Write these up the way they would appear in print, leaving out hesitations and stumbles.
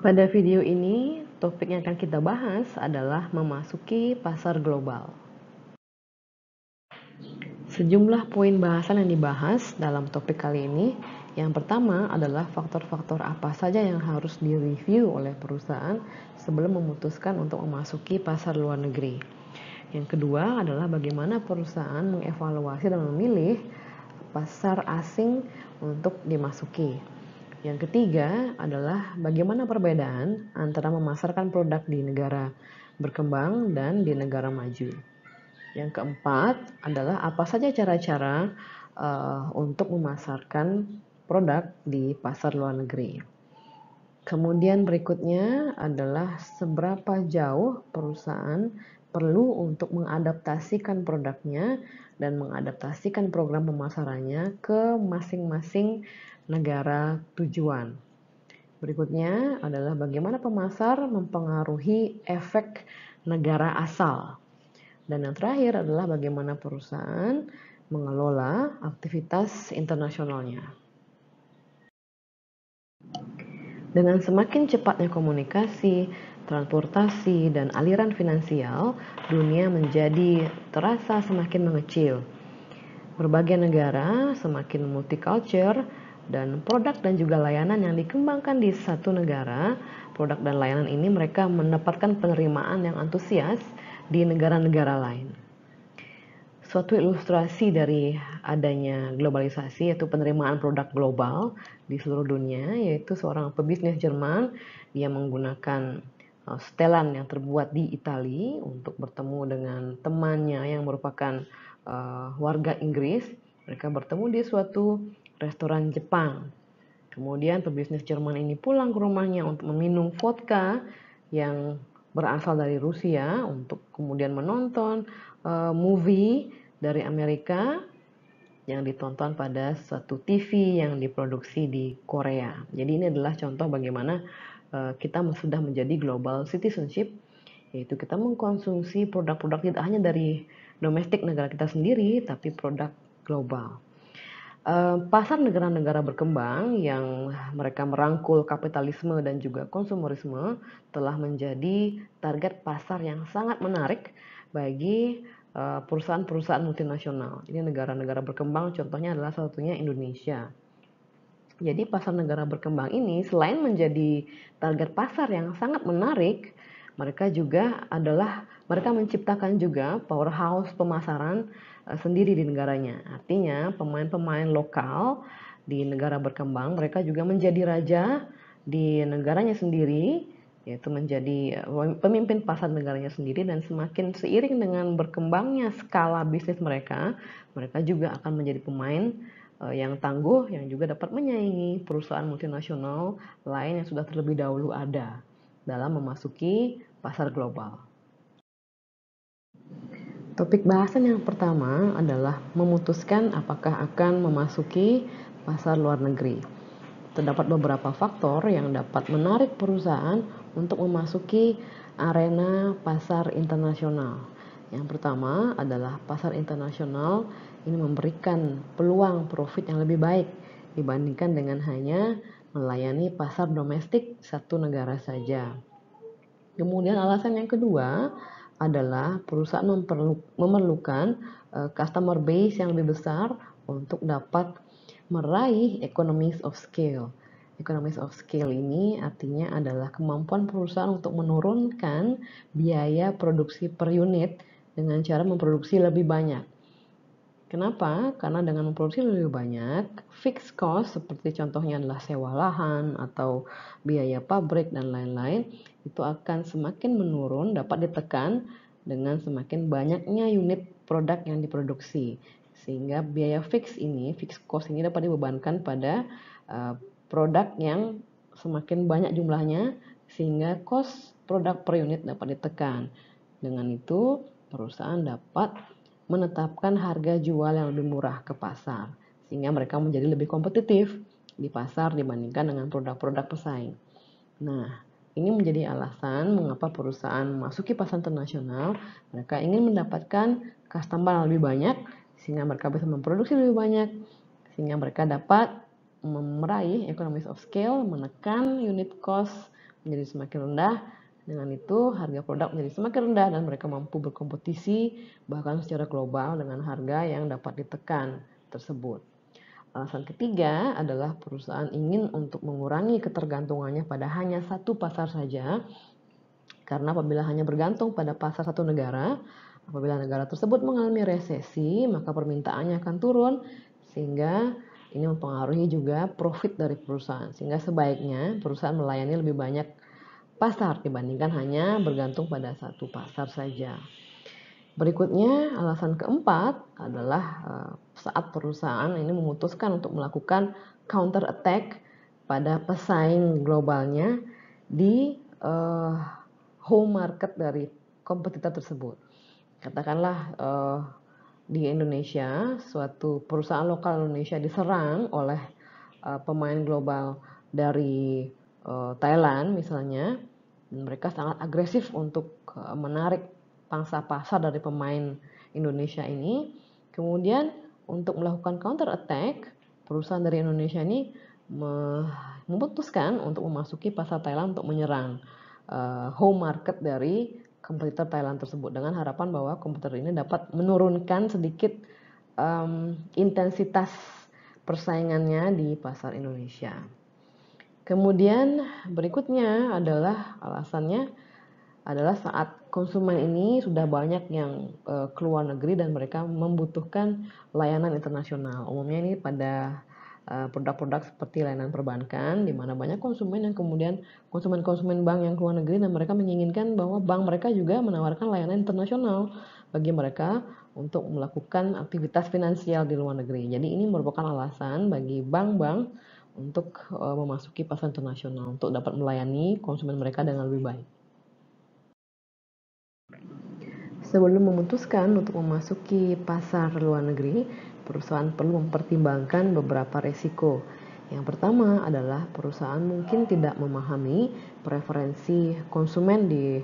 Pada video ini, topik yang akan kita bahas adalah memasuki pasar global. Sejumlah poin bahasan yang dibahas dalam topik kali ini. Yang pertama adalah faktor-faktor apa saja yang harus direview oleh perusahaan sebelum memutuskan untuk memasuki pasar luar negeri. Yang kedua adalah bagaimana perusahaan mengevaluasi dan memilih pasar asing untuk dimasuki. Yang ketiga adalah bagaimana perbedaan antara memasarkan produk di negara berkembang dan di negara maju. Yang keempat adalah apa saja cara-cara untuk memasarkan produk di pasar luar negeri. Kemudian berikutnya adalah seberapa jauh perusahaan perlu untuk mengadaptasikan produknya dan mengadaptasikan program pemasarannya ke masing-masing negara tujuan. Berikutnya adalah bagaimana pemasar mempengaruhi efek negara asal. Dan yang terakhir adalah bagaimana perusahaan mengelola aktivitas internasionalnya. Dengan semakin cepatnya komunikasi, transportasi, dan aliran finansial, dunia menjadi terasa semakin mengecil. Berbagai negara semakin multicultural dan produk dan juga layanan yang dikembangkan di satu negara, produk dan layanan ini mereka mendapatkan penerimaan yang antusias di negara-negara lain. Suatu ilustrasi dari adanya globalisasi yaitu penerimaan produk global di seluruh dunia, yaitu seorang pebisnis Jerman. Dia menggunakan setelan yang terbuat di Italia untuk bertemu dengan temannya yang merupakan warga Inggris. Mereka bertemu di suatu restoran Jepang. Kemudian pebisnis Jerman ini pulang ke rumahnya untuk meminum vodka yang berasal dari Rusia untuk kemudian menonton movie dari Amerika yang ditonton pada suatu TV yang diproduksi di Korea. Jadi ini adalah contoh bagaimana kita sudah menjadi global citizenship, yaitu kita mengkonsumsi produk-produk tidak hanya dari domestik negara kita sendiri, tapi produk global. Pasar negara-negara berkembang yang mereka merangkul kapitalisme dan juga konsumerisme telah menjadi target pasar yang sangat menarik bagi perusahaan-perusahaan multinasional. Ini negara-negara berkembang, contohnya adalah salah satunya Indonesia. Jadi pasar negara berkembang ini selain menjadi target pasar yang sangat menarik, mereka menciptakan juga powerhouse pemasaran sendiri di negaranya. Artinya pemain-pemain lokal di negara berkembang mereka juga menjadi raja di negaranya sendiri, yaitu menjadi pemimpin pasar negaranya sendiri, dan semakin seiring dengan berkembangnya skala bisnis mereka, mereka juga akan menjadi pemain yang tangguh yang juga dapat menyaingi perusahaan multinasional lain yang sudah terlebih dahulu ada dalam memasuki pasar global. Topik bahasan yang pertama adalah memutuskan apakah akan memasuki pasar luar negeri. Terdapat beberapa faktor yang dapat menarik perusahaan untuk memasuki arena pasar internasional. Yang pertama adalah pasar internasional ini memberikan peluang profit yang lebih baik dibandingkan dengan hanya melayani pasar domestik satu negara saja. Kemudian alasan yang kedua adalah perusahaan memerlukan customer base yang lebih besar untuk dapat meraih economies of scale. Economies of scale ini artinya adalah kemampuan perusahaan untuk menurunkan biaya produksi per unit dengan cara memproduksi lebih banyak. Kenapa? Karena dengan memproduksi lebih banyak, fixed cost seperti contohnya adalah sewa lahan atau biaya pabrik dan lain-lain, itu akan semakin menurun, dapat ditekan dengan semakin banyaknya unit produk yang diproduksi. Sehingga biaya fixed cost ini dapat dibebankan pada produk yang semakin banyak jumlahnya, sehingga cost produk per unit dapat ditekan. Dengan itu, perusahaan dapat menetapkan harga jual yang lebih murah ke pasar, sehingga mereka menjadi lebih kompetitif di pasar dibandingkan dengan produk-produk pesaing. Nah, ini menjadi alasan mengapa perusahaan memasuki pasar internasional. Mereka ingin mendapatkan customer lebih banyak, sehingga mereka bisa memproduksi lebih banyak, sehingga mereka dapat meraih economies of scale, menekan unit cost menjadi semakin rendah. Dengan itu harga produk menjadi semakin rendah dan mereka mampu berkompetisi bahkan secara global dengan harga yang dapat ditekan tersebut. Alasan ketiga adalah perusahaan ingin untuk mengurangi ketergantungannya pada hanya satu pasar saja, karena apabila hanya bergantung pada pasar satu negara, apabila negara tersebut mengalami resesi, maka permintaannya akan turun, sehingga ini mempengaruhi juga profit dari perusahaan. Sehingga sebaiknya perusahaan melayani lebih banyak pasar dibandingkan hanya bergantung pada satu pasar saja. Berikutnya, alasan keempat adalah saat perusahaan ini memutuskan untuk melakukan counter attack pada pesaing globalnya di home market dari kompetitor tersebut. Katakanlah di Indonesia, suatu perusahaan lokal Indonesia diserang oleh pemain global dari Thailand misalnya, mereka sangat agresif untuk menarik pangsa pasar dari pemain Indonesia ini. Kemudian untuk melakukan counter attack, perusahaan dari Indonesia ini memutuskan untuk memasuki pasar Thailand untuk menyerang home market dari kompetitor Thailand tersebut, dengan harapan bahwa kompetitor ini dapat menurunkan sedikit intensitas persaingannya di pasar Indonesia. Kemudian berikutnya adalah alasannya adalah saat konsumen ini sudah banyak yang keluar negeri dan mereka membutuhkan layanan internasional. Umumnya ini pada produk-produk seperti layanan perbankan, di mana banyak konsumen yang kemudian konsumen-konsumen bank yang keluar negeri dan mereka menginginkan bahwa bank mereka juga menawarkan layanan internasional bagi mereka untuk melakukan aktivitas finansial di luar negeri. Jadi ini merupakan alasan bagi bank-bank untuk memasuki pasar internasional untuk dapat melayani konsumen mereka dengan lebih baik. Sebelum memutuskan untuk memasuki pasar luar negeri, perusahaan perlu mempertimbangkan beberapa resiko. Yang pertama adalah perusahaan mungkin tidak memahami preferensi konsumen di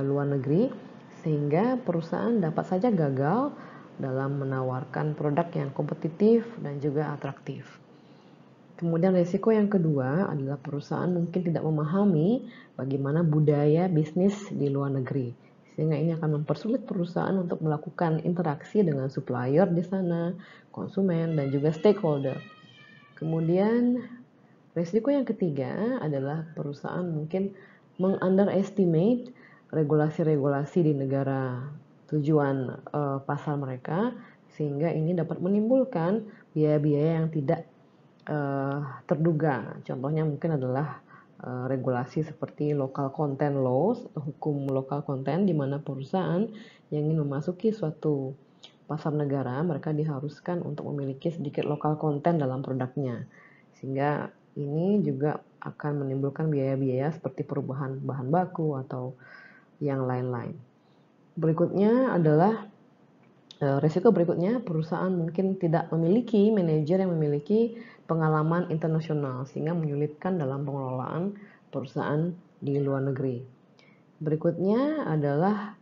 luar negeri, sehingga perusahaan dapat saja gagal dalam menawarkan produk yang kompetitif dan juga atraktif. Kemudian risiko yang kedua adalah perusahaan mungkin tidak memahami bagaimana budaya bisnis di luar negeri, sehingga ini akan mempersulit perusahaan untuk melakukan interaksi dengan supplier di sana, konsumen, dan juga stakeholder. Kemudian risiko yang ketiga adalah perusahaan mungkin mengunderestimate regulasi-regulasi di negara tujuan pasar mereka, sehingga ini dapat menimbulkan biaya-biaya yang tidak terduga. Contohnya mungkin adalah regulasi seperti local content laws atau hukum lokal konten, di mana perusahaan yang ingin memasuki suatu pasar negara, mereka diharuskan untuk memiliki sedikit lokal konten dalam produknya, sehingga ini juga akan menimbulkan biaya-biaya seperti perubahan bahan baku atau yang lain-lain. Berikutnya adalah risiko berikutnya, perusahaan mungkin tidak memiliki manajer yang memiliki pengalaman internasional, sehingga menyulitkan dalam pengelolaan perusahaan di luar negeri. Berikutnya adalah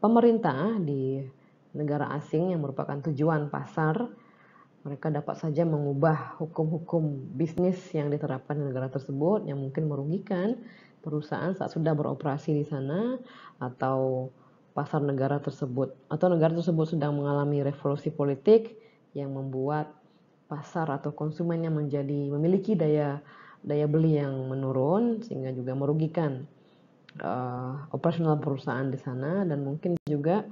pemerintah di negara asing yang merupakan tujuan pasar. Mereka dapat saja mengubah hukum-hukum bisnis yang diterapkan di negara tersebut yang mungkin merugikan perusahaan saat sudah beroperasi di sana, atau pasar negara tersebut, atau negara tersebut sedang mengalami revolusi politik yang membuat pasar atau konsumennya memiliki daya beli yang menurun, sehingga juga merugikan operasional perusahaan di sana. Dan mungkin juga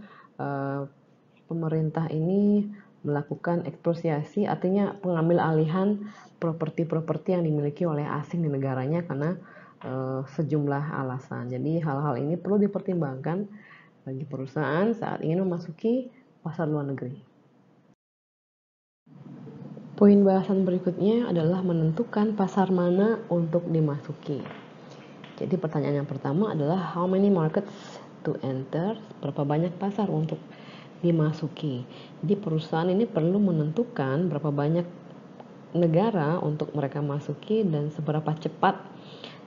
pemerintah ini melakukan ekspropriasi, artinya pengambil alihan properti-properti yang dimiliki oleh asing di negaranya karena sejumlah alasan. Jadi hal-hal ini perlu dipertimbangkan bagi perusahaan saat ingin memasuki pasar luar negeri. Poin bahasan berikutnya adalah menentukan pasar mana untuk dimasuki. Jadi pertanyaan yang pertama adalah how many markets to enter, berapa banyak pasar untuk dimasuki. Jadi perusahaan ini perlu menentukan berapa banyak negara untuk mereka masuki dan seberapa cepat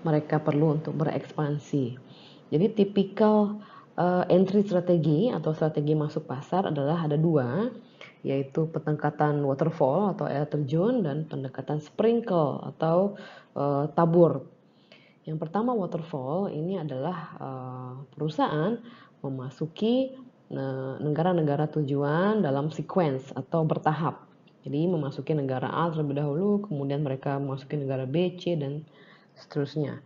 mereka perlu untuk berekspansi. Jadi tipikal entry strategi atau strategi masuk pasar adalah ada dua, yaitu pendekatan waterfall atau air terjun dan pendekatan sprinkle atau tabur. Yang pertama, waterfall ini adalah perusahaan memasuki negara-negara tujuan dalam sequence atau bertahap. Jadi memasuki negara A terlebih dahulu, kemudian mereka memasuki negara B, C, dan seterusnya.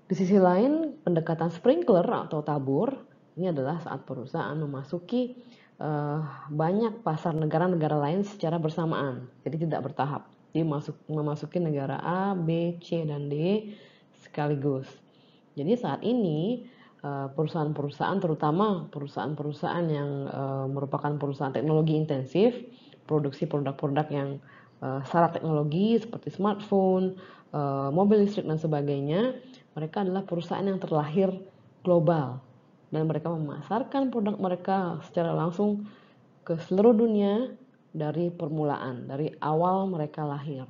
Di sisi lain, pendekatan sprinkler atau tabur ini adalah saat perusahaan memasuki banyak pasar negara-negara lain secara bersamaan, jadi tidak bertahap. Jadi memasuki negara A, B, C, dan D sekaligus. Jadi saat ini perusahaan-perusahaan, terutama perusahaan-perusahaan yang merupakan perusahaan teknologi intensif, produksi produk-produk yang syarat teknologi seperti smartphone, mobil listrik dan sebagainya, mereka adalah perusahaan yang terlahir global dan mereka memasarkan produk mereka secara langsung ke seluruh dunia dari permulaan, dari awal mereka lahir.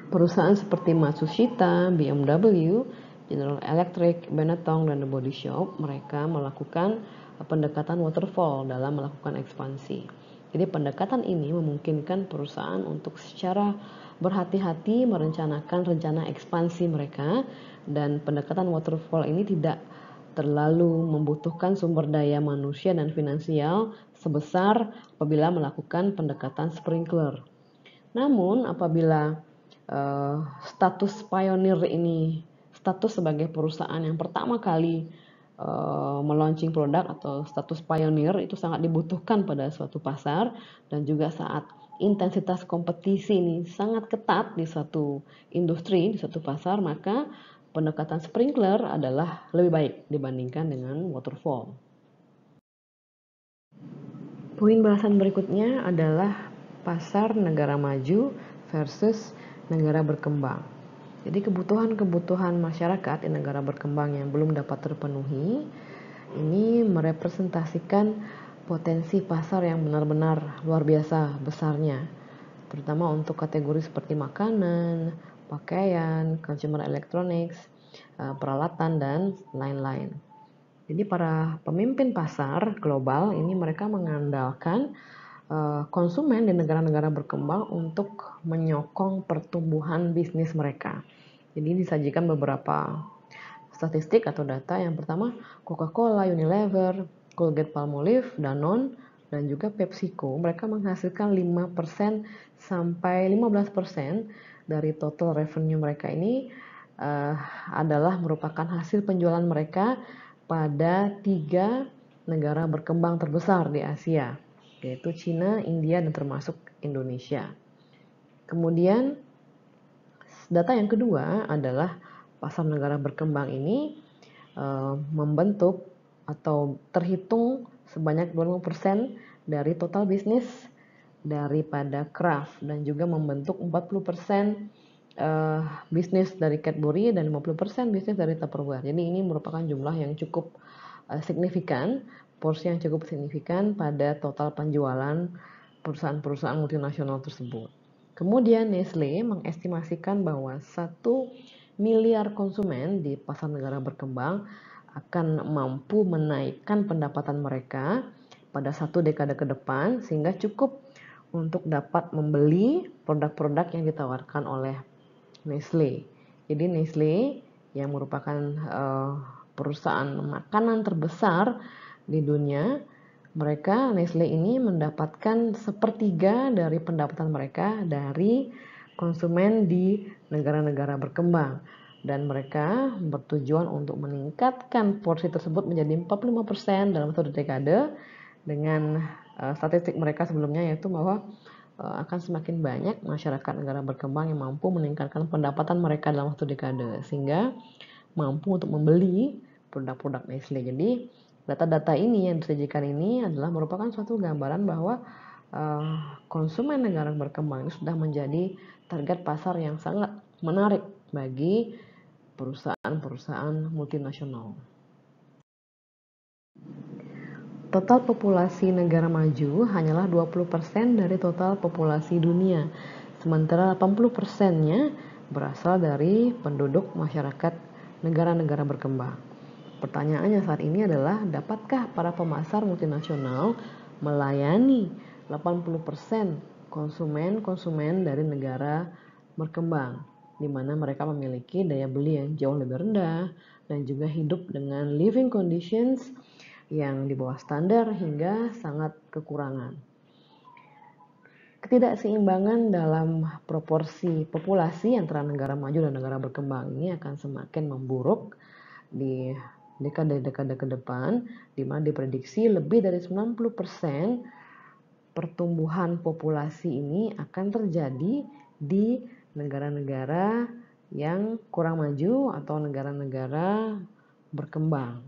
Perusahaan seperti Matsushita, BMW, General Electric, Benetton, dan The Body Shop, mereka melakukan pendekatan waterfall dalam melakukan ekspansi. Jadi pendekatan ini memungkinkan perusahaan untuk secara berhati-hati merencanakan rencana ekspansi mereka, dan pendekatan waterfall ini tidak terlalu membutuhkan sumber daya manusia dan finansial sebesar apabila melakukan pendekatan sprinkler. Namun apabila status pionir ini, status sebagai perusahaan yang pertama kali melaunching produk atau status pionir itu sangat dibutuhkan pada suatu pasar, dan juga saat intensitas kompetisi ini sangat ketat di suatu industri, di suatu pasar, maka pendekatan sprinkler adalah lebih baik dibandingkan dengan waterfall. Poin bahasan berikutnya adalah pasar negara maju versus negara berkembang. Jadi kebutuhan-kebutuhan masyarakat di negara berkembang yang belum dapat terpenuhi ini merepresentasikan potensi pasar yang benar-benar luar biasa besarnya, terutama untuk kategori seperti makanan, pakaian, consumer electronics, peralatan, dan lain-lain. Jadi para pemimpin pasar global ini mereka mengandalkan konsumen di negara-negara berkembang untuk menyokong pertumbuhan bisnis mereka. Jadi disajikan beberapa statistik atau data. Yang pertama, Coca-Cola, Unilever, Colgate-Palmolive, Danone, dan juga PepsiCo, mereka menghasilkan 5% sampai 15% dari total revenue mereka ini adalah merupakan hasil penjualan mereka pada 3 negara berkembang terbesar di Asia, yaitu China, India, dan termasuk Indonesia. Kemudian data yang kedua adalah pasar negara berkembang ini membentuk atau terhitung sebanyak 20% dari total bisnis daripada Kraft, dan juga membentuk 40% bisnis dari Cadbury dan 50% bisnis dari Tupperware. Jadi ini merupakan jumlah yang cukup signifikan, porsi yang cukup signifikan pada total penjualan perusahaan-perusahaan multinasional tersebut. Kemudian Nestle mengestimasikan bahwa 1 miliar konsumen di pasar negara berkembang akan mampu menaikkan pendapatan mereka pada 1 dekade ke depan, sehingga cukup untuk dapat membeli produk-produk yang ditawarkan oleh Nestle. Jadi Nestle yang merupakan perusahaan makanan terbesar di dunia, mereka Nestle ini mendapatkan 1/3 dari pendapatan mereka dari konsumen di negara-negara berkembang, dan mereka bertujuan untuk meningkatkan porsi tersebut menjadi 45% dalam 1 dekade dengan statistik mereka sebelumnya, yaitu bahwa akan semakin banyak masyarakat negara berkembang yang mampu meningkatkan pendapatan mereka dalam 1 dekade sehingga mampu untuk membeli produk-produk Nestle. Jadi data-data ini yang disajikan ini adalah merupakan suatu gambaran bahwa konsumen negara berkembang ini sudah menjadi target pasar yang sangat menarik bagi perusahaan-perusahaan multinasional. Total populasi negara maju hanyalah 20% dari total populasi dunia, sementara 80%-nya berasal dari penduduk masyarakat negara-negara berkembang. Pertanyaannya saat ini adalah, dapatkah para pemasar multinasional melayani 80% konsumen dari negara berkembang, di mana mereka memiliki daya beli yang jauh lebih rendah dan juga hidup dengan living conditions yang di bawah standar hingga sangat kekurangan. Ketidakseimbangan dalam proporsi populasi antara negara maju dan negara berkembang ini akan semakin memburuk di dekade-dekade ke depan, di mana diprediksi lebih dari 90% pertumbuhan populasi ini akan terjadi di negara-negara yang kurang maju atau negara-negara berkembang.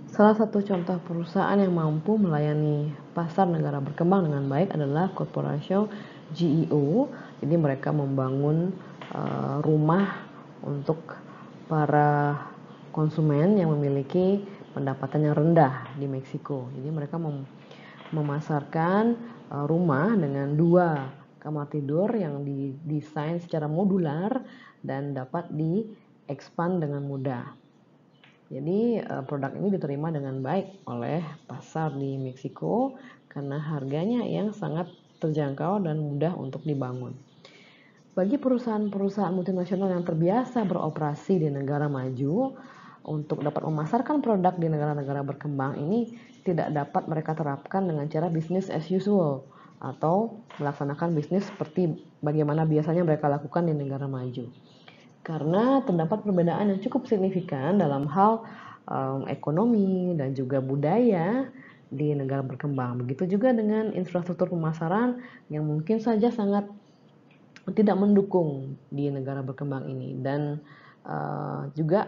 Salah satu contoh perusahaan yang mampu melayani pasar negara berkembang dengan baik adalah Corporation GEO. Jadi mereka membangun rumah untuk para konsumen yang memiliki pendapatan yang rendah di Meksiko. Jadi mereka memasarkan rumah dengan 2 kamar tidur yang didesain secara modular dan dapat diekspand dengan mudah. Jadi produk ini diterima dengan baik oleh pasar di Meksiko karena harganya yang sangat terjangkau dan mudah untuk dibangun. Bagi perusahaan-perusahaan multinasional yang terbiasa beroperasi di negara maju, untuk dapat memasarkan produk di negara-negara berkembang ini tidak dapat mereka terapkan dengan cara business as usual atau melaksanakan bisnis seperti bagaimana biasanya mereka lakukan di negara maju. Karena terdapat perbedaan yang cukup signifikan dalam hal ekonomi dan juga budaya di negara berkembang. Begitu juga dengan infrastruktur pemasaran yang mungkin saja sangat tidak mendukung di negara berkembang ini. Dan juga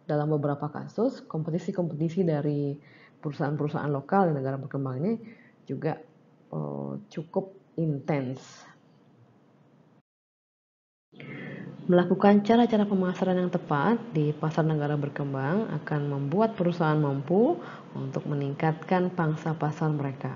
dalam beberapa kasus kompetisi-kompetisi dari perusahaan-perusahaan lokal di negara berkembang ini juga cukup intens. Melakukan cara-cara pemasaran yang tepat di pasar negara berkembang akan membuat perusahaan mampu untuk meningkatkan pangsa pasar mereka.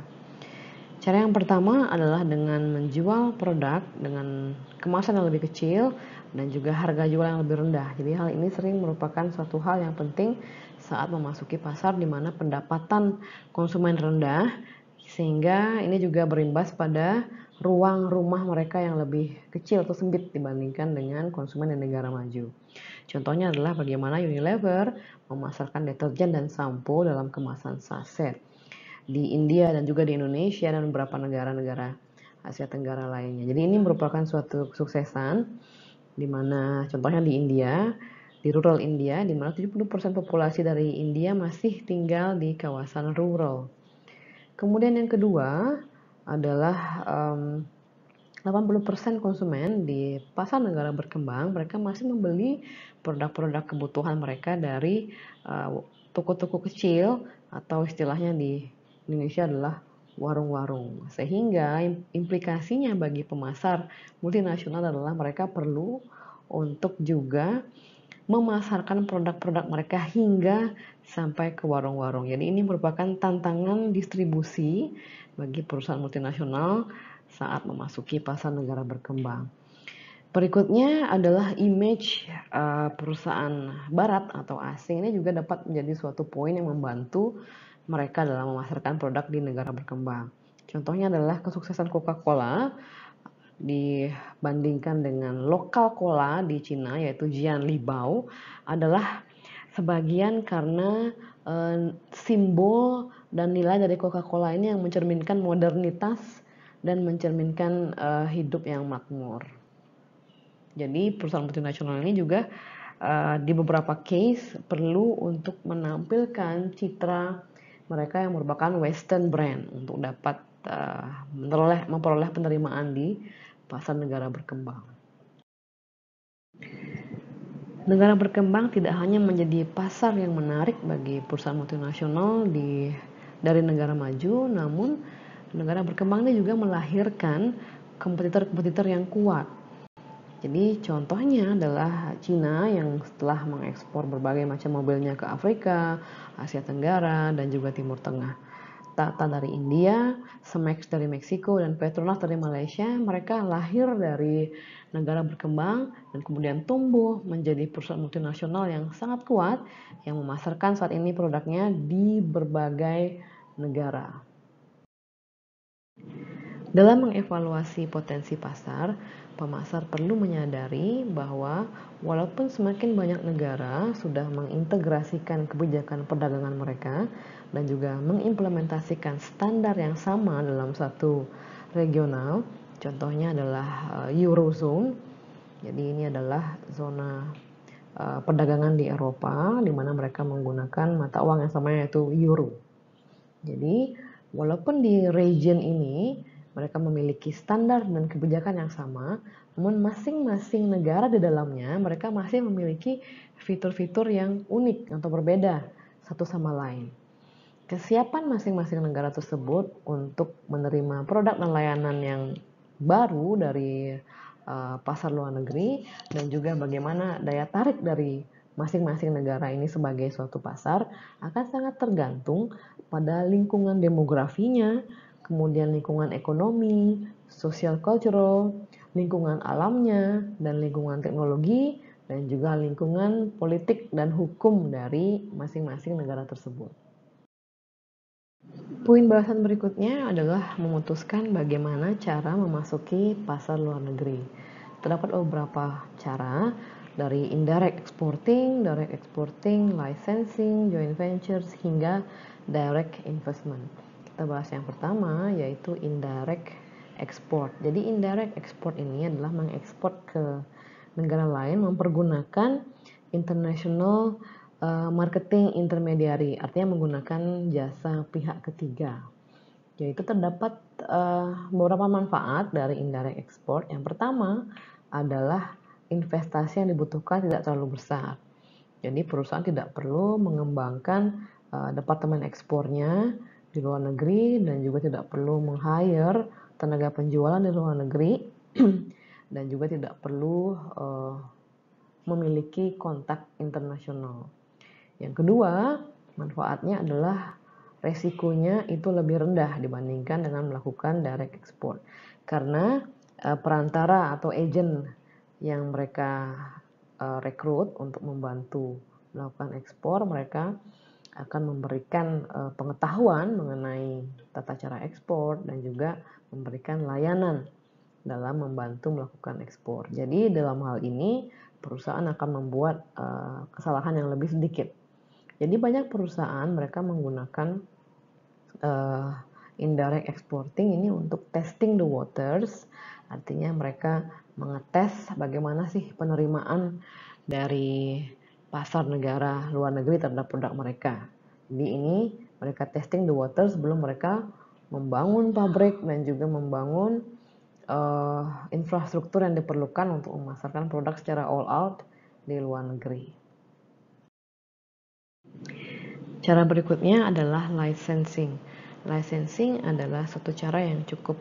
Cara yang pertama adalah dengan menjual produk dengan kemasan yang lebih kecil dan juga harga jual yang lebih rendah. Jadi hal ini sering merupakan suatu hal yang penting saat memasuki pasar di mana pendapatan konsumen rendah, sehingga ini juga berimbas pada ruang rumah mereka yang lebih kecil atau sempit dibandingkan dengan konsumen di negara maju. Contohnya adalah bagaimana Unilever memasarkan deterjen dan sampo dalam kemasan saset di India dan juga di Indonesia dan beberapa negara-negara Asia Tenggara lainnya. Jadi ini merupakan suatu kesuksesan di mana contohnya di India, di rural India, di mana 70% populasi dari India masih tinggal di kawasan rural. Kemudian yang kedua adalah 80% konsumen di pasar negara berkembang, mereka masih membeli produk-produk kebutuhan mereka dari toko-toko kecil atau istilahnya di Indonesia adalah warung-warung. Sehingga implikasinya bagi pemasar multinasional adalah mereka perlu untuk juga memasarkan produk-produk mereka hingga sampai ke warung-warung. Jadi ini merupakan tantangan distribusi bagi perusahaan multinasional saat memasuki pasar negara berkembang. Berikutnya adalah image perusahaan barat atau asing ini juga dapat menjadi suatu poin yang membantu mereka dalam memasarkan produk di negara berkembang. Contohnya adalah kesuksesan Coca-Cola dibandingkan dengan lokal cola di Cina yaitu Jian Libao adalah sebagian karena simbol dan nilai dari Coca-Cola ini yang mencerminkan modernitas dan mencerminkan hidup yang makmur. Jadi perusahaan multinasional ini juga di beberapa case perlu untuk menampilkan citra mereka yang merupakan Western brand untuk dapat memperoleh penerimaan di pasar negara berkembang. Negara berkembang tidak hanya menjadi pasar yang menarik bagi perusahaan multinasional dari negara maju, namun negara berkembang ini juga melahirkan kompetitor-kompetitor yang kuat. Jadi contohnya adalah Cina yang setelah mengekspor berbagai macam mobilnya ke Afrika, Asia Tenggara, dan juga Timur Tengah. Tata dari India, Cemex dari Meksiko, dan Petronas dari Malaysia, mereka lahir dari negara berkembang dan kemudian tumbuh menjadi perusahaan multinasional yang sangat kuat yang memasarkan saat ini produknya di berbagai negara. Dalam mengevaluasi potensi pasar, pemasar perlu menyadari bahwa walaupun semakin banyak negara sudah mengintegrasikan kebijakan perdagangan mereka dan juga mengimplementasikan standar yang sama dalam satu regional, contohnya adalah Eurozone. Jadi ini adalah zona perdagangan di Eropa di mana mereka menggunakan mata uang yang sama yaitu euro. Jadi, walaupun di region ini mereka memiliki standar dan kebijakan yang sama, namun masing-masing negara di dalamnya mereka masih memiliki fitur-fitur yang unik atau berbeda satu sama lain. Kesiapan masing-masing negara tersebut untuk menerima produk dan layanan yang baru dari pasar luar negeri dan juga bagaimana daya tarik dari masing-masing negara ini sebagai suatu pasar akan sangat tergantung pada lingkungan demografinya, kemudian lingkungan ekonomi, social cultural, lingkungan alamnya, dan lingkungan teknologi, dan juga lingkungan politik dan hukum dari masing-masing negara tersebut. Poin bahasan berikutnya adalah memutuskan bagaimana cara memasuki pasar luar negeri. Terdapat beberapa cara, dari indirect exporting, direct exporting, licensing, joint ventures, hingga direct investment. Kita bahas yang pertama, yaitu indirect export. Jadi indirect export ini adalah mengekspor ke negara lain mempergunakan international marketing intermediary, artinya menggunakan jasa pihak ketiga. Yaitu terdapat beberapa manfaat dari indirect export. Yang pertama adalah investasi yang dibutuhkan tidak terlalu besar. Jadi perusahaan tidak perlu mengembangkan departemen ekspornya di luar negeri dan juga tidak perlu meng-hire tenaga penjualan di luar negeri dan juga tidak perlu memiliki kontak internasional. Yang kedua, manfaatnya adalah resikonya itu lebih rendah dibandingkan dengan melakukan direct export. Karena perantara atau agent yang mereka rekrut untuk membantu melakukan ekspor, mereka akan memberikan pengetahuan mengenai tata cara ekspor dan juga memberikan layanan dalam membantu melakukan ekspor. Jadi dalam hal ini perusahaan akan membuat kesalahan yang lebih sedikit. Jadi banyak perusahaan mereka menggunakan indirect exporting ini untuk testing the waters, artinya mereka mengetes bagaimana sih penerimaan dari pasar negara luar negeri terhadap produk mereka. Jadi ini mereka testing the waters sebelum mereka membangun pabrik dan juga membangun infrastruktur yang diperlukan untuk memasarkan produk secara all out di luar negeri. Cara berikutnya adalah licensing. Licensing adalah satu cara yang cukup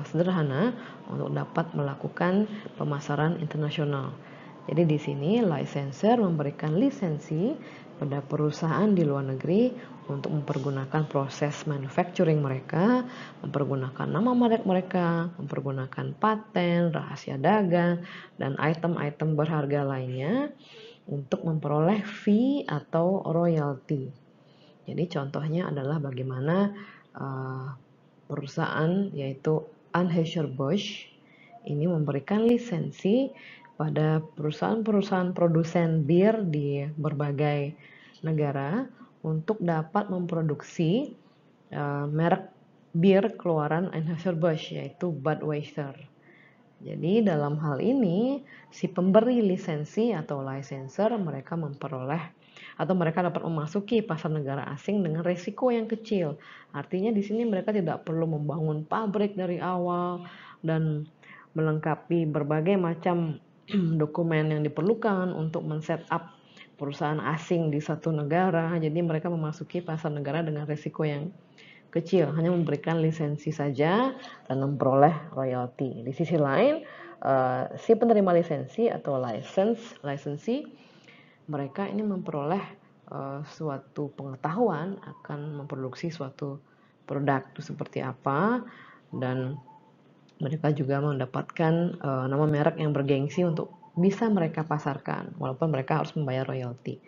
sederhana untuk dapat melakukan pemasaran internasional. Jadi di sini licensor memberikan lisensi pada perusahaan di luar negeri untuk mempergunakan proses manufacturing mereka, mempergunakan nama merek mereka, mempergunakan paten, rahasia dagang, dan item-item berharga lainnya untuk memperoleh fee atau royalti. Jadi contohnya adalah bagaimana perusahaan yaitu Anheuser-Busch ini memberikan lisensi pada perusahaan-perusahaan produsen bir di berbagai negara untuk dapat memproduksi merek bir keluaran Anheuser-Busch yaitu Budweiser. Jadi dalam hal ini si pemberi lisensi atau licensor mereka memperoleh atau mereka dapat memasuki pasar negara asing dengan resiko yang kecil. Artinya di sini mereka tidak perlu membangun pabrik dari awal dan melengkapi berbagai macam dokumen yang diperlukan untuk men-set up perusahaan asing di satu negara. Jadi mereka memasuki pasar negara dengan resiko yang kecil, hanya memberikan lisensi saja dan memperoleh royalti. Di sisi lain, si penerima lisensi atau lisensi mereka ini memperoleh suatu pengetahuan akan memproduksi suatu produk itu seperti apa, dan mereka juga mendapatkan nama merek yang bergengsi untuk bisa mereka pasarkan walaupun mereka harus membayar royalti.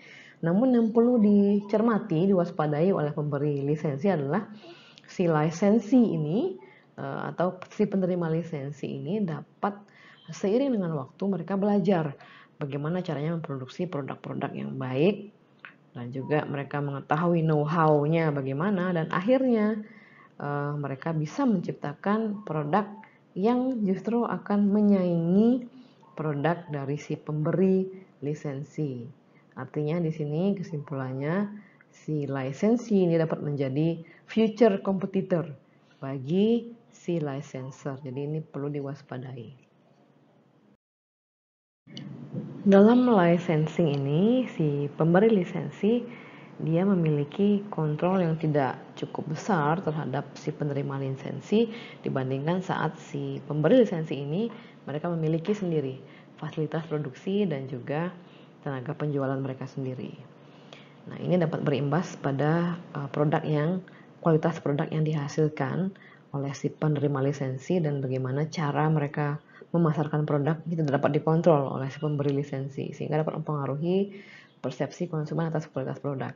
Namun yang perlu dicermati, diwaspadai oleh pemberi lisensi adalah si lisensi ini atau si penerima lisensi ini dapat seiring dengan waktu mereka belajar bagaimana caranya memproduksi produk-produk yang baik, dan juga mereka mengetahui know-how-nya bagaimana, dan akhirnya mereka bisa menciptakan produk yang justru akan menyaingi produk dari si pemberi lisensi. Artinya di sini kesimpulannya si lisensi ini dapat menjadi future competitor bagi si licensor. Jadi ini perlu diwaspadai. Dalam licensing ini, si pemberi lisensi dia memiliki kontrol yang tidak cukup besar terhadap si penerima lisensi dibandingkan saat si pemberi lisensi ini mereka memiliki sendiri fasilitas produksi dan juga tenaga penjualan mereka sendiri. Nah, ini dapat berimbas pada kualitas produk yang dihasilkan oleh si penerima lisensi dan bagaimana cara mereka memasarkan produk itu dapat dikontrol oleh si pemberi lisensi sehingga dapat mempengaruhi persepsi konsumen atas kualitas produk.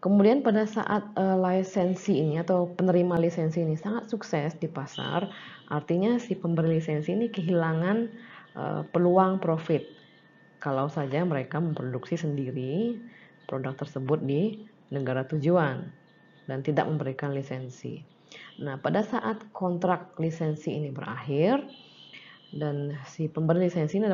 Kemudian pada saat lisensi ini atau penerima lisensi ini sangat sukses di pasar, artinya si pemberi lisensi ini kehilangan peluang profit kalau saja mereka memproduksi sendiri produk tersebut di negara tujuan dan tidak memberikan lisensi. Nah, pada saat kontrak lisensi ini berakhir dan si pemberi lisensi ini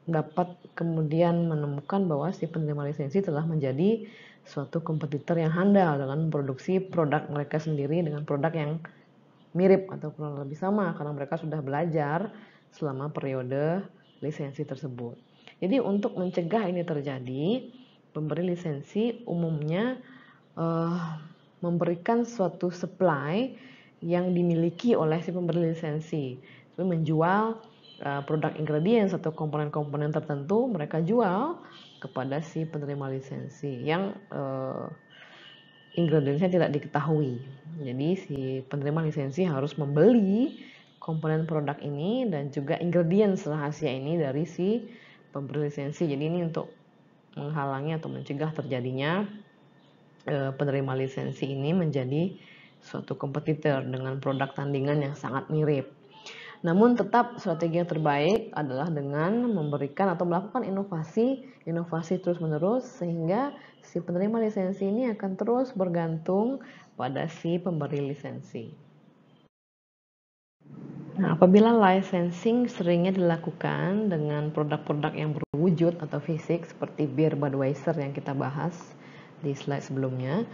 dapat kemudian menemukan bahwa si penerima lisensi telah menjadi suatu kompetitor yang handal dengan memproduksi produk mereka sendiri dengan produk yang mirip atau kurang lebih sama karena mereka sudah belajar selama periode lisensi tersebut. Jadi untuk mencegah ini terjadi, pemberi lisensi umumnya memberikan suatu supply yang dimiliki oleh si pemberi lisensi. Jadi menjual produk ingredients atau komponen-komponen tertentu mereka jual kepada si penerima lisensi yang ingredientsnya tidak diketahui. Jadi si penerima lisensi harus membeli komponen produk ini dan juga ingredients rahasia ini dari si pemberi lisensi. Jadi ini untuk menghalangi atau mencegah terjadinya penerima lisensi ini menjadi suatu kompetitor dengan produk tandingan yang sangat mirip. Namun tetap strategi yang terbaik adalah dengan memberikan atau melakukan inovasi terus-menerus sehingga si penerima lisensi ini akan terus bergantung pada si pemberi lisensi. Nah, apabila licensing seringnya dilakukan dengan produk-produk yang berwujud atau fisik seperti bir Budweiser yang kita bahas di slide sebelumnya,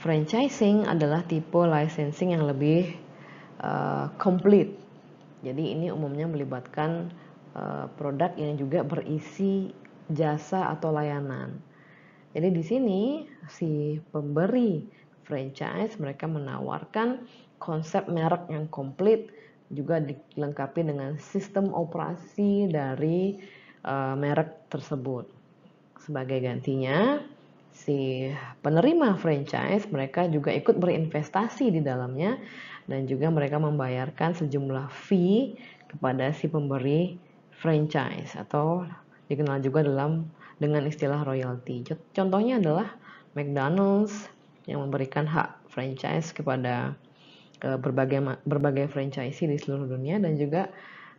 franchising adalah tipe licensing yang lebih komplit. Jadi ini umumnya melibatkan produk yang juga berisi jasa atau layanan. Jadi di sini si pemberi franchise mereka menawarkan konsep merek yang komplit juga dilengkapi dengan sistem operasi dari merek tersebut. Sebagai gantinya, si penerima franchise mereka juga ikut berinvestasi di dalamnya dan juga mereka membayarkan sejumlah fee kepada si pemberi franchise atau dikenal juga dengan istilah royalty. Contohnya adalah McDonald's yang memberikan hak franchise kepada berbagai franchisee di seluruh dunia dan juga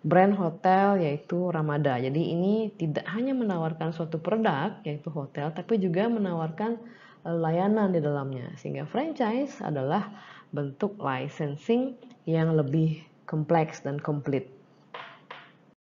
brand hotel yaitu Ramada. Jadi ini tidak hanya menawarkan suatu produk yaitu hotel tapi juga menawarkan layanan di dalamnya sehingga franchise adalah bentuk licensing yang lebih kompleks dan komplit.